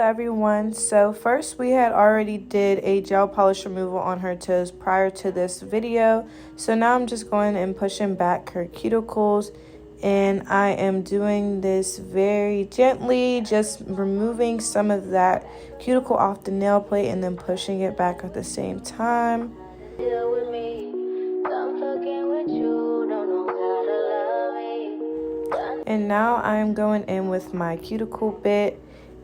everyone. So first we had already did a gel polish removal on her toes prior to this video. So now I'm just going and pushing back her cuticles, and I am doing this very gently, just removing some of that cuticle off the nail plate and then pushing it back at the same time. Deal with me. I'm fucking with you, don't know how to love me. And now I'm going in with my cuticle bit.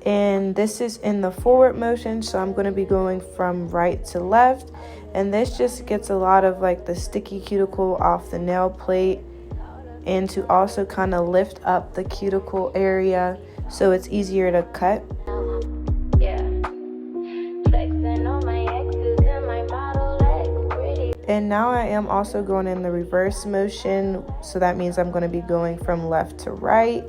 And this is in the forward motion, so I'm going to be going from right to left, and this just gets a lot of like the sticky cuticle off the nail plate, and to also kind of lift up the cuticle area so it's easier to cut. And now I am also going in the reverse motion, so that means I'm going to be going from left to right.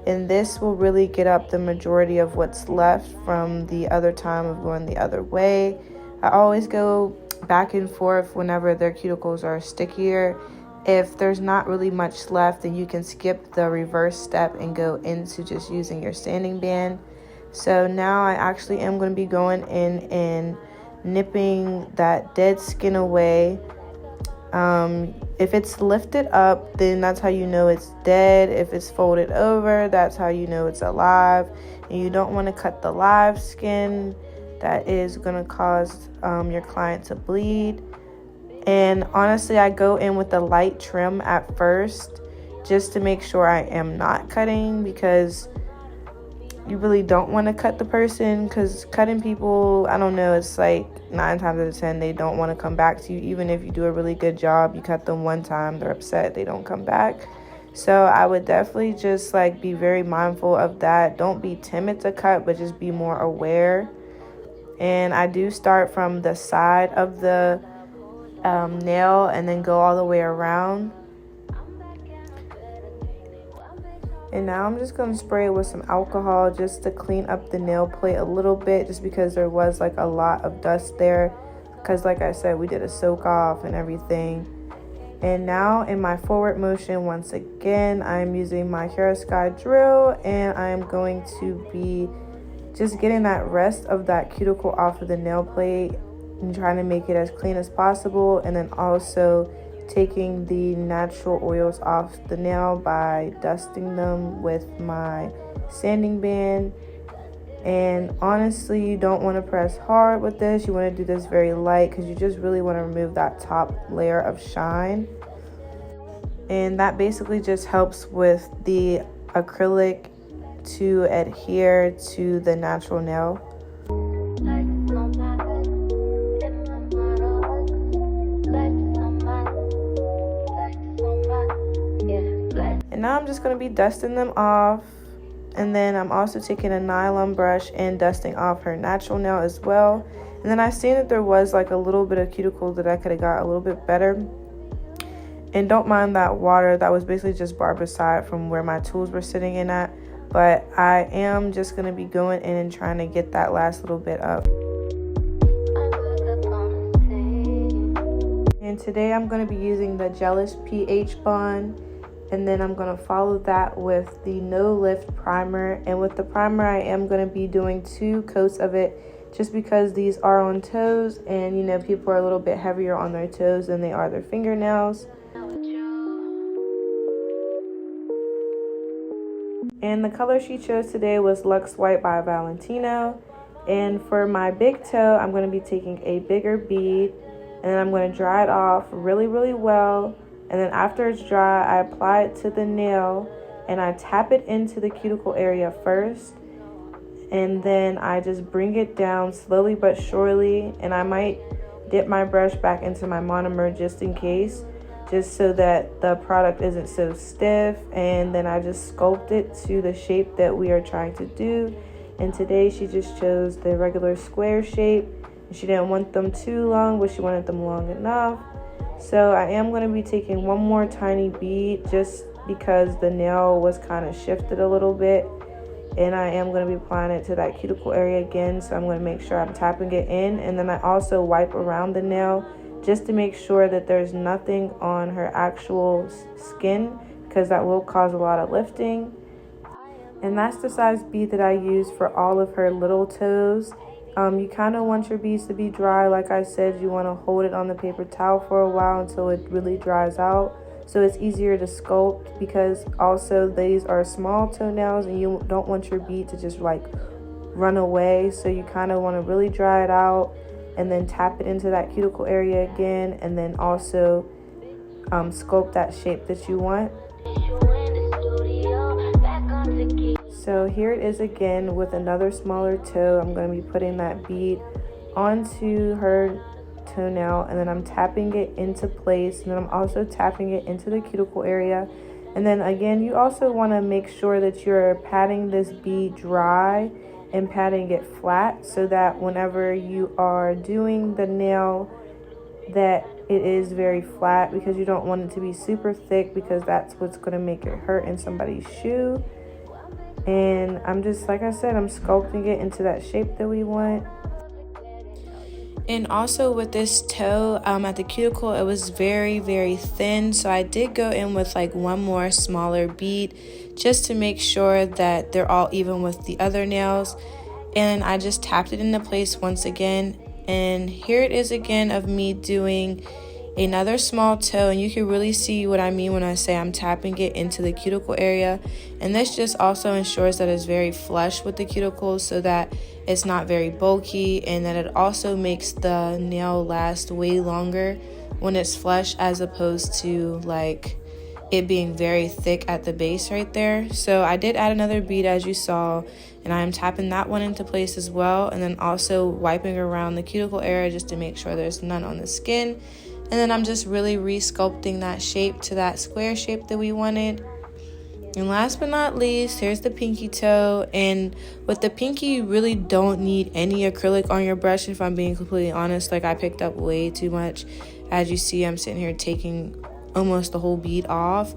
And this will really get up the majority of what's left from the other time of going the other way. I always go back and forth whenever their cuticles are stickier. If there's not really much left, then you can skip the reverse step and go into just using your sanding band. So now I actually am going to be going in and nipping that dead skin away. If it's lifted up, then that's how you know it's dead. If it's folded over, that's how you know it's alive. And you don't want to cut the live skin. That is going to cause your client to bleed. And honestly, I go in with a light trim at first just to make sure I am not cutting, because you really don't want to cut the person, because cutting people, I don't know, it's like 9 times out of 10 they don't want to come back to you. Even if you do a really good job, you cut them one time, they're upset, they don't come back. So I would definitely just like be very mindful of that. Don't be timid to cut, but just be more aware. And I do start from the side of the nail and then go all the way around. And now I'm just going to spray it with some alcohol just to clean up the nail plate a little bit, just because there was like a lot of dust there, because like I said, we did a soak off and everything. And now in my forward motion, once again, I'm using my Kehlani drill, and I'm going to be just getting that rest of that cuticle off of the nail plate and trying to make it as clean as possible, and then also taking the natural oils off the nail by dusting them with my sanding band. And honestly, you don't want to press hard with this. You want to do this very light, because you just really want to remove that top layer of shine. And that basically just helps with the acrylic to adhere to the natural nail. And now I'm just going to be dusting them off, and then I'm also taking a nylon brush and dusting off her natural nail as well. And then I seen that there was like a little bit of cuticle that I could have got a little bit better. And don't mind that water, that was basically just barbicide from where my tools were sitting in at. But I am just going to be going in and trying to get that last little bit up. And today I'm going to be using the Jealous pH bond. And then I'm going to follow that with the No Lift primer. And with the primer, I am going to be doing 2 coats of it, just because these are on toes. And, you know, people are a little bit heavier on their toes than they are their fingernails. And the color she chose today was Luxe White by Valentino. And for my big toe, I'm going to be taking a bigger bead. And then I'm going to dry it off really, really well. And then after it's dry, I apply it to the nail and I tap it into the cuticle area first. And then I just bring it down slowly but surely. And I might dip my brush back into my monomer just in case, just so that the product isn't so stiff. And then I just sculpt it to the shape that we are trying to do. And today she just chose the regular square shape. She didn't want them too long, but she wanted them long enough. So I am going to be taking one more tiny bead, just because the nail was kind of shifted a little bit. And I am going to be applying it to that cuticle area again. So I'm going to make sure I'm tapping it in. And then I also wipe around the nail just to make sure that there's nothing on her actual skin, because that will cause a lot of lifting. And that's the size bead that I use for all of her little toes. You kind of want your beads to be dry. Like I said, you want to hold it on the paper towel for a while until it really dries out, so it's easier to sculpt, because also these are small toenails and you don't want your bead to just like run away. So you kind of want to really dry it out and then tap it into that cuticle area again, and then also sculpt that shape that you want. So here it is again with another smaller toe. I'm going to be putting that bead onto her toenail, and then I'm tapping it into place, and then I'm also tapping it into the cuticle area. And then again, you also want to make sure that you're patting this bead dry and patting it flat, so that whenever you are doing the nail, that it is very flat, because you don't want it to be super thick, because that's what's going to make it hurt in somebody's shoe. And I'm just, like I said, I'm sculpting it into that shape that we want. And also with this toe, at the cuticle, it was very, very thin. So I did go in with like one more smaller bead just to make sure that they're all even with the other nails. And I just tapped it into place once again. And here it is again of me doing another small toe, and you can really see what I mean when I say I'm tapping it into the cuticle area. And this just also ensures that it's very flush with the cuticles, so that it's not very bulky, and that it also makes the nail last way longer when it's flush, as opposed to like it being very thick at the base right there. So I did add another bead, as you saw, and I'm tapping that one into place as well, and then also wiping around the cuticle area just to make sure there's none on the skin. And then I'm just really re-sculpting that shape to that square shape that we wanted. And last but not least, here's the pinky toe. And with the pinky, you really don't need any acrylic on your brush, if I'm being completely honest. Like, I picked up way too much. As you see, I'm sitting here taking almost the whole bead off.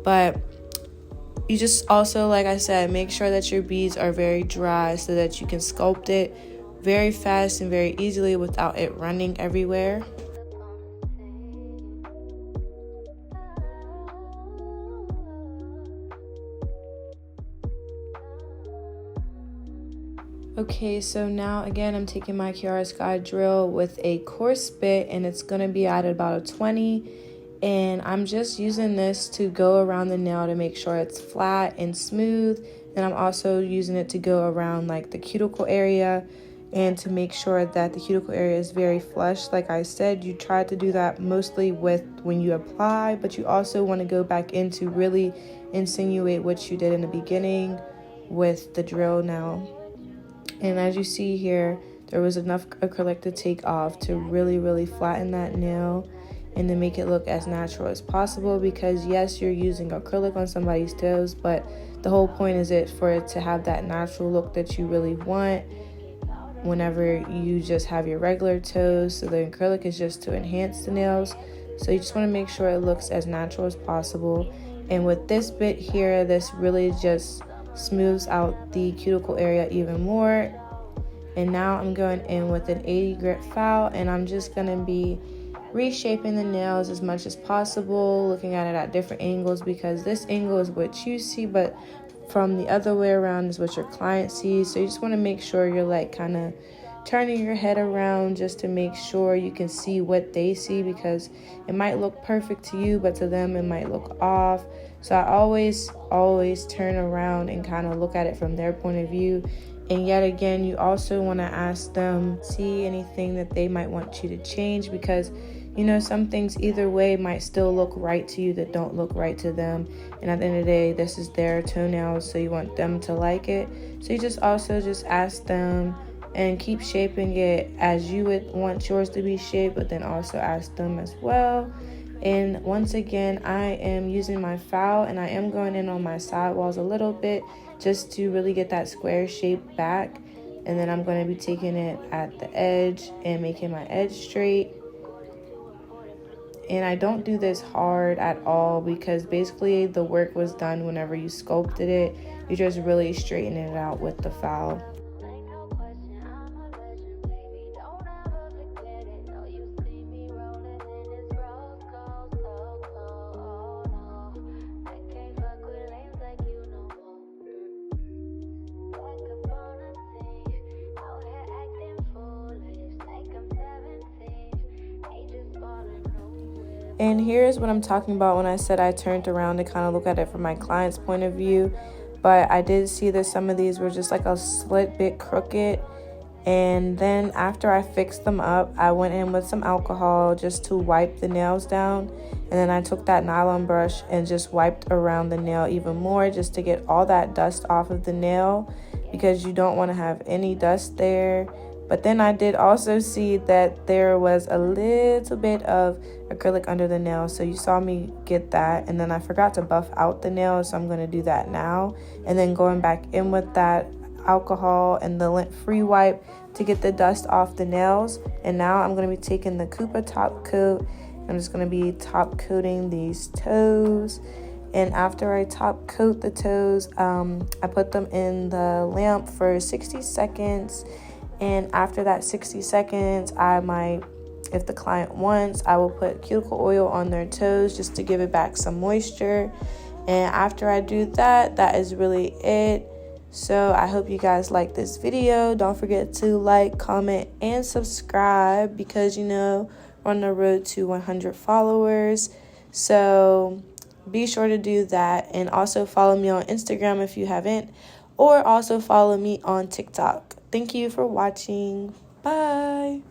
But you just also, like I said, make sure that your beads are very dry, so that you can sculpt it very fast and very easily without it running everywhere. Okay, so now again, I'm taking my QR Sky drill with a coarse bit, and it's going to be at about a 20. And I'm just using this to go around the nail to make sure it's flat and smooth. And I'm also using it to go around like the cuticle area, and to make sure that the cuticle area is very flush. Like I said, you try to do that mostly with when you apply, but you also want to go back in to really insinuate what you did in the beginning with the drill now. And as you see here, there was enough acrylic to take off to really, really flatten that nail and to make it look as natural as possible, because yes, you're using acrylic on somebody's toes, but the whole point is for it to have that natural look that you really want whenever you just have your regular toes. So the acrylic is just to enhance the nails. So you just want to make sure it looks as natural as possible. And with this bit here, this really just smooths out the cuticle area even more. And now I'm going in with an 80 grit file, and I'm just going to be reshaping the nails as much as possible, looking at it at different angles, because this angle is what you see, but from the other way around is what your client sees. So you just want to make sure you're like kind of turning your head around just to make sure you can see what they see, because it might look perfect to you, but to them it might look off. So I always turn around and kind of look at it from their point of view. And yet again, you also want to ask them, see anything that they might want you to change, because you know, some things either way might still look right to you that don't look right to them. And at the end of the day, this is their toenails, so you want them to like it. So you just ask them and keep shaping it as you would want yours to be shaped, but then also ask them as well. And once again, I am using my file, and I am going in on my side walls a little bit just to really get that square shape back. And then I'm going to be taking it at the edge and making my edge straight. And I don't do this hard at all, because basically the work was done whenever you sculpted it. You just really straighten it out with the file. And here's what I'm talking about when I said I turned around to kind of look at it from my client's point of view. But I did see that some of these were just like a slight bit crooked. And then after I fixed them up, I went in with some alcohol just to wipe the nails down. And then I took that nylon brush and just wiped around the nail even more just to get all that dust off of the nail, because you don't want to have any dust there. But then I did also see that there was a little bit of acrylic under the nail, so you saw me get that. And then I forgot to buff out the nail, so I'm going to do that now. And then going back in with that alcohol and the lint-free wipe to get the dust off the nails. And now I'm going to be taking the Koopa top coat. I'm just going to be top coating these toes. And after I top coat the toes, I put them in the lamp for 60 seconds. And after that 60 seconds, I might, if the client wants, I will put cuticle oil on their toes just to give it back some moisture. And after I do that, that is really it. So I hope you guys like this video. Don't forget to like, comment, and subscribe, because we're on the road to 100 followers. So be sure to do that. And also follow me on Instagram if you haven't, or also follow me on TikTok. Thank you for watching. Bye.